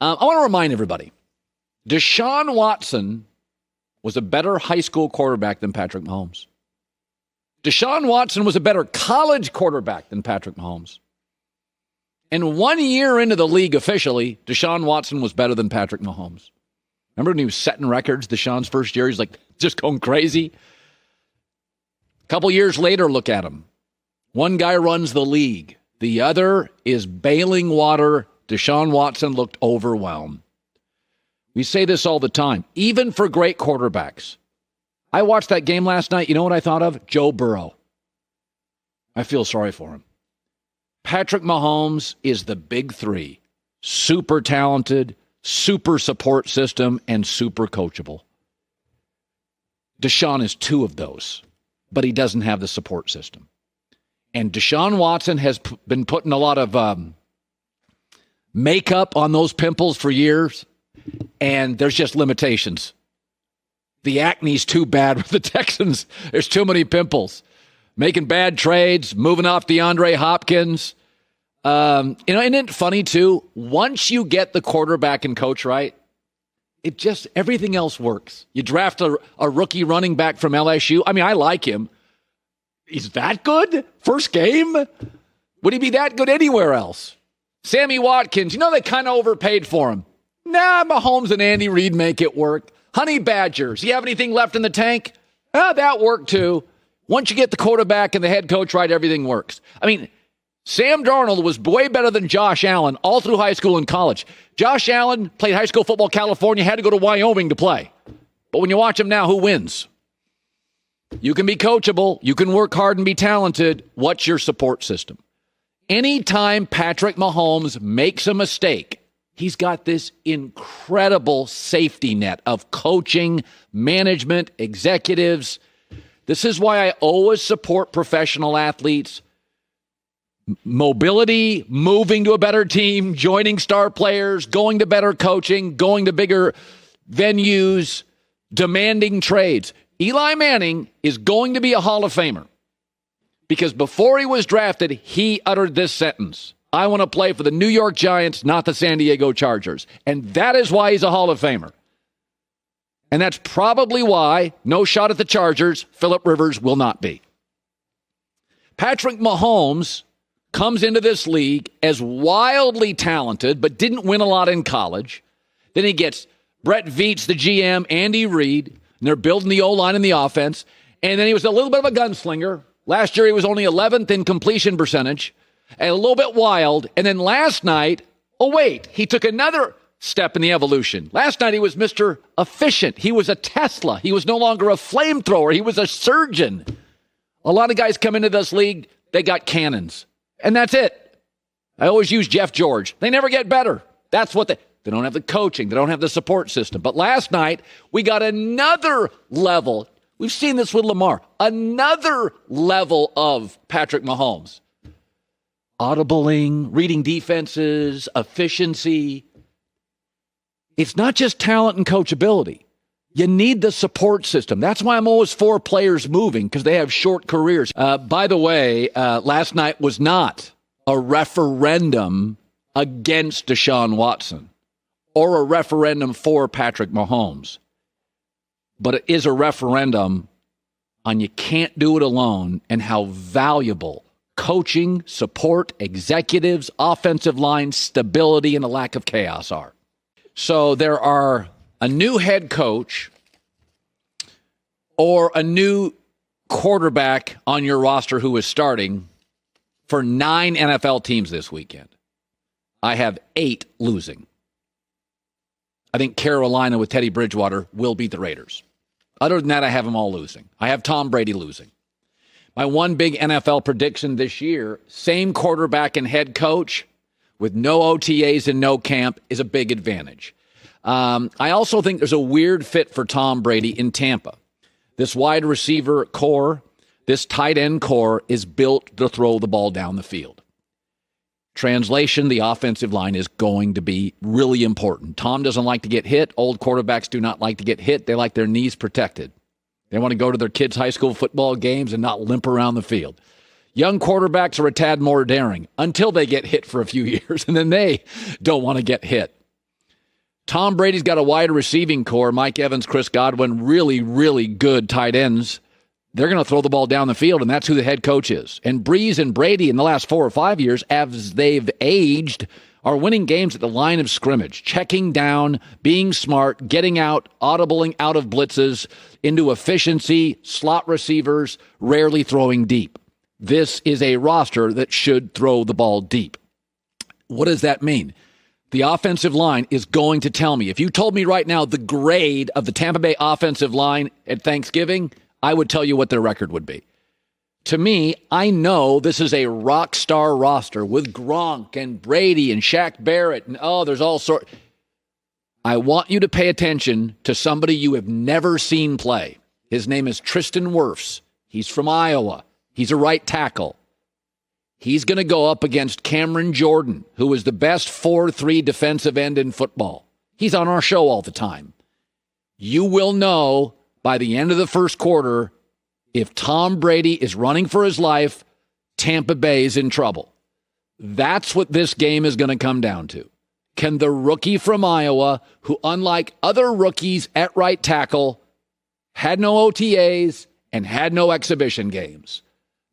I want to remind everybody, Deshaun Watson was a better high school quarterback than Patrick Mahomes. Deshaun Watson was a better college quarterback than Patrick Mahomes. And 1 year into the league officially, Deshaun Watson was better than Patrick Mahomes. Remember when he was setting records, Deshaun's first year? He's like just going crazy. A couple years later, look at him. One guy runs the league. The other is bailing water. Deshaun Watson looked overwhelmed. We say this all the time, even for great quarterbacks. I watched that game last night. You know what I thought of? Joe Burrow. I feel sorry for him. Patrick Mahomes is the big three. Super talented, super support system, and super coachable. Deshaun is two of those, but he doesn't have the support system. And Deshaun Watson has been putting a lot of makeup on those pimples for years, and there's just limitations. The acne's too bad with the Texans. There's too many pimples. Making bad trades, moving off DeAndre Hopkins. Isn't it funny, too? Once you get the quarterback and coach right, it just, everything else works. You draft a rookie running back from LSU. I mean, I like him. He's that good? First game? Would he be that good anywhere else? Sammy Watkins, they kind of overpaid for him. Nah, Mahomes and Andy Reid make it work. Honey Badgers, you have anything left in the tank? That worked too. Once you get the quarterback and the head coach right, everything works. I mean, Sam Darnold was way better than Josh Allen all through high school and college. Josh Allen played high school football in California, had to go to Wyoming to play. But when you watch him now, who wins? You can be coachable. You can work hard and be talented. What's your support system? Anytime Patrick Mahomes makes a mistake, he's got this incredible safety net of coaching, management, executives. This is why I always support professional athletes. Mobility, moving to a better team, joining star players, going to better coaching, going to bigger venues, demanding trades. Eli Manning is going to be a Hall of Famer because before he was drafted, he uttered this sentence: I want to play for the New York Giants, not the San Diego Chargers. And that is why he's a Hall of Famer. And that's probably why, no shot at the Chargers, Phillip Rivers will not be. Patrick Mahomes comes into this league as wildly talented, but didn't win a lot in college. Then he gets Brett Veach, the GM, Andy Reid, and they're building the O-line and the offense. And then he was a little bit of a gunslinger. Last year he was only 11th in completion percentage and a little bit wild. And then last night, he took another step in the evolution. Last night he was Mr. Efficient. He was a Tesla. He was no longer a flamethrower. He was a surgeon. A lot of guys come into this league, they got cannons. And that's it. I always use Jeff George. They never get better. That's what they don't have the coaching. They don't have the support system. But last night, we got another level. We've seen this with Lamar. Another level of Patrick Mahomes. Audibling, reading defenses, efficiency. It's not just talent and coachability. You need the support system. That's why I'm always for players moving, because they have short careers. By the way, last night was not a referendum against Deshaun Watson or a referendum for Patrick Mahomes. But it is a referendum on you can't do it alone and how valuable coaching, support, executives, offensive line, stability, and a lack of chaos are. So there are a new head coach or a new quarterback on your roster who is starting for 9 NFL teams this weekend. I have 8 losing. I think Carolina with Teddy Bridgewater will beat the Raiders. Other than that, I have them all losing. I have Tom Brady losing. My one big NFL prediction this year, same quarterback and head coach with no OTAs and no camp is a big advantage. I also think there's a weird fit for Tom Brady in Tampa. This wide receiver core, this tight end core is built to throw the ball down the field. Translation, the offensive line is going to be really important. Tom doesn't like to get hit. Old quarterbacks do not like to get hit. They like their knees protected. They want to go to their kids' high school football games and not limp around the field. Young quarterbacks are a tad more daring until they get hit for a few years, and then they don't want to get hit. Tom Brady's got a wide receiving core. Mike Evans, Chris Godwin, really, really good tight ends. They're going to throw the ball down the field, and that's who the head coach is. And Breeze and Brady in the last 4 or 5 years, as they've aged, are winning games at the line of scrimmage, checking down, being smart, getting out, audibling out of blitzes into efficiency, slot receivers, rarely throwing deep. This is a roster that should throw the ball deep. What does that mean? The offensive line is going to tell me. If you told me right now the grade of the Tampa Bay offensive line at Thanksgiving, I would tell you what their record would be. To me, I know this is a rock star roster with Gronk and Brady and Shaq Barrett and there's all sorts. I want you to pay attention to somebody you have never seen play. His name is Tristan Wirfs. He's from Iowa. He's a right tackle. He's going to go up against Cameron Jordan, who is the best 4-3 defensive end in football. He's on our show all the time. You will know by the end of the first quarter, if Tom Brady is running for his life, Tampa Bay is in trouble. That's what this game is going to come down to. Can the rookie from Iowa, who unlike other rookies at right tackle, had no OTAs and had no exhibition games,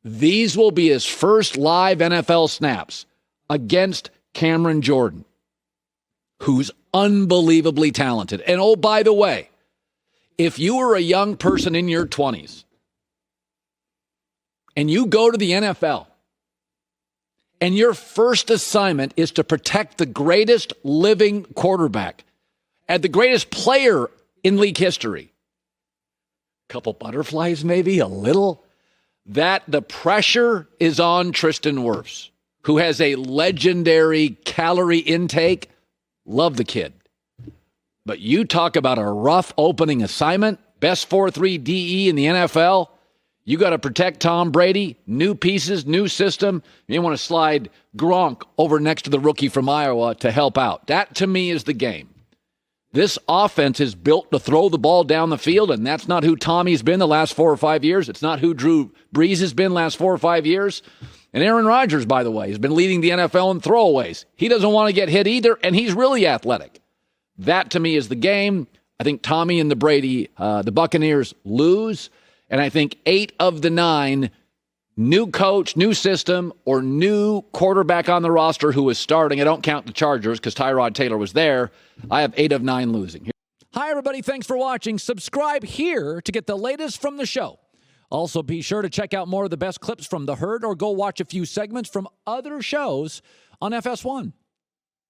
these will be his first live NFL snaps against Cameron Jordan, who's unbelievably talented. And oh, by the way, if you were a young person in your 20s and you go to the NFL and your first assignment is to protect the greatest living quarterback and the greatest player in league history, a couple butterflies maybe, a little, that the pressure is on Tristan Wirfs, who has a legendary calorie intake. Love the kid. But you talk about a rough opening assignment, best 4-3 DE in the NFL. You got to protect Tom Brady, new pieces, new system. You want to slide Gronk over next to the rookie from Iowa to help out. That, to me, is the game. This offense is built to throw the ball down the field, and that's not who Tommy's been the last 4 or 5 years. It's not who Drew Brees has been the last 4 or 5 years. And Aaron Rodgers, by the way, has been leading the NFL in throwaways. He doesn't want to get hit either, and he's really athletic. That, to me, is the game. I think Tommy and the Buccaneers lose, and I think 8 of the 9, new coach, new system, or new quarterback on the roster who is starting. I don't count the Chargers because Tyrod Taylor was there. I have 8 of 9 losing. Hi, everybody. Thanks for watching. Subscribe here to get the latest from the show. Also, be sure to check out more of the best clips from The Herd or go watch a few segments from other shows on FS1.